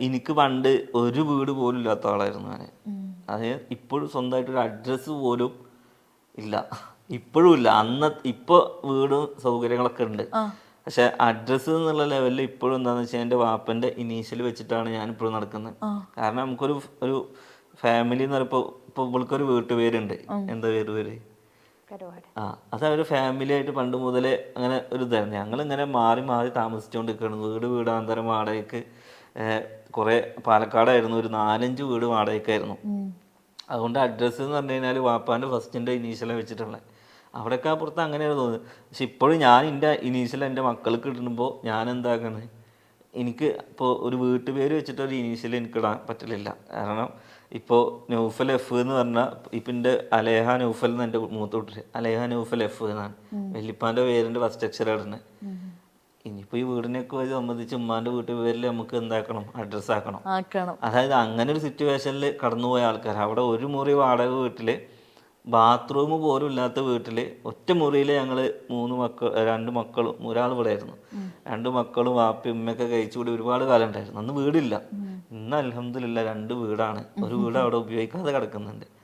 എനിക്ക് പണ്ട് ഒരു വീട് പോലും ഇല്ലാത്ത ആളായിരുന്നു ഞാൻ. അതായത് ഇപ്പോഴും സ്വന്തമായിട്ടൊരു അഡ്രസ്സ് പോലും ഇല്ല, ഇപ്പോഴും ഇല്ല. ഇപ്പോൾ വീടും സൗകര്യങ്ങളൊക്കെ ഉണ്ട്, പക്ഷെ അഡ്രസ്സ് എന്നുള്ള ലെവലിൽ ഇപ്പോഴും എന്താണെന്ന് വെച്ചാൽ എൻ്റെ വാപ്പൻ്റെ ഇനീഷ്യൽ വെച്ചിട്ടാണ് ഞാൻ ഇപ്പോഴും നടക്കുന്നത്. കാരണം നമുക്കൊരു ഒരു ഫാമിലി എന്ന് പറയുമ്പോൾ ഇപ്പോൾ ഇവൾക്കൊരു വീട്ടുപേരുണ്ട്. എന്താ പേര്? ആ, അത് അവർ ഫാമിലി ആയിട്ട് പണ്ട് മുതലേ അങ്ങനെ ഒരു ഇതായിരുന്നു. ഞങ്ങളിങ്ങനെ മാറി മാറി താമസിച്ചുകൊണ്ടിരിക്കുകയാണ്. വീടാന്തരം വാടകയ്ക്ക്. കുറേ പാലക്കാടായിരുന്നു, ഒരു 4-5 വീട് വാടകയ്ക്കായിരുന്നു. അതുകൊണ്ട് അഡ്രസ്സ് എന്ന് പറഞ്ഞു കഴിഞ്ഞാൽ വാപ്പാൻ്റെ ഫസ്റ്റിൻ്റെ ഇനീഷ്യലാണ് വെച്ചിട്ടുള്ളത്. അവിടെയൊക്കെ അപ്പുറത്ത് അങ്ങനെയാണ് തോന്നുന്നത്. പക്ഷെ ഇപ്പോഴും ഞാൻ എൻ്റെ ഇനീഷ്യൽ എൻ്റെ മക്കൾക്ക് ഇടുമ്പോൾ ഞാൻ എന്താക്കുന്നത്, എനിക്ക് ഇപ്പോൾ ഒരു വീട്ടുപേര് വെച്ചിട്ട് ഒരു ഇനീഷ്യൽ എനിക്ക് ഇടാൻ പറ്റലില്ല. കാരണം ഇപ്പോൾ നൗഫൽ എഫ് എന്ന് പറഞ്ഞാൽ ഇപ്പം എൻ്റെ അലേഹ നൗഫൽ എന്ന് എൻ്റെ മൂത്തോട്ട് അലേഹ നൗഫൽ എഫ് എന്നാണ് വല്യപ്പാൻ്റെ പേരിൻ്റെ ഫസ്റ്റ് അക്ഷരം ഇടുന്നത്. ഇനിയിപ്പോൾ ഈ വീടിനൊക്കെ സംബന്ധിച്ച് ഉമ്മാൻ്റെ വീട്ടുപേരിൽ നമുക്ക് എന്താക്കണം, അഡ്രസ്സ് ആക്കണം. അതായത് അങ്ങനെ ഒരു സിറ്റുവേഷനിൽ കടന്നുപോയ ആൾക്കാർ. അവിടെ ഒരു മുറി വാടക വീട്ടിൽ ബാത്റൂം പോലും ഇല്ലാത്ത വീട്ടിൽ ഒറ്റ മുറിയിൽ ഞങ്ങൾ 2 മക്കളും ഒരാൾ ഇവിടെ ആയിരുന്നു. 2 മക്കളും വാപ്പയും ഉമ്മയൊക്കെ കഴിച്ചുകൂടി ഒരുപാട് കാലം ഉണ്ടായിരുന്നു. അന്ന് വീടില്ല. ഇന്ന് അൽഹംദുലില്ലാ 2 വീടാണ്. ഒരു വീട് അവിടെ ഉപയോഗിക്കാതെ കിടക്കുന്നുണ്ട്.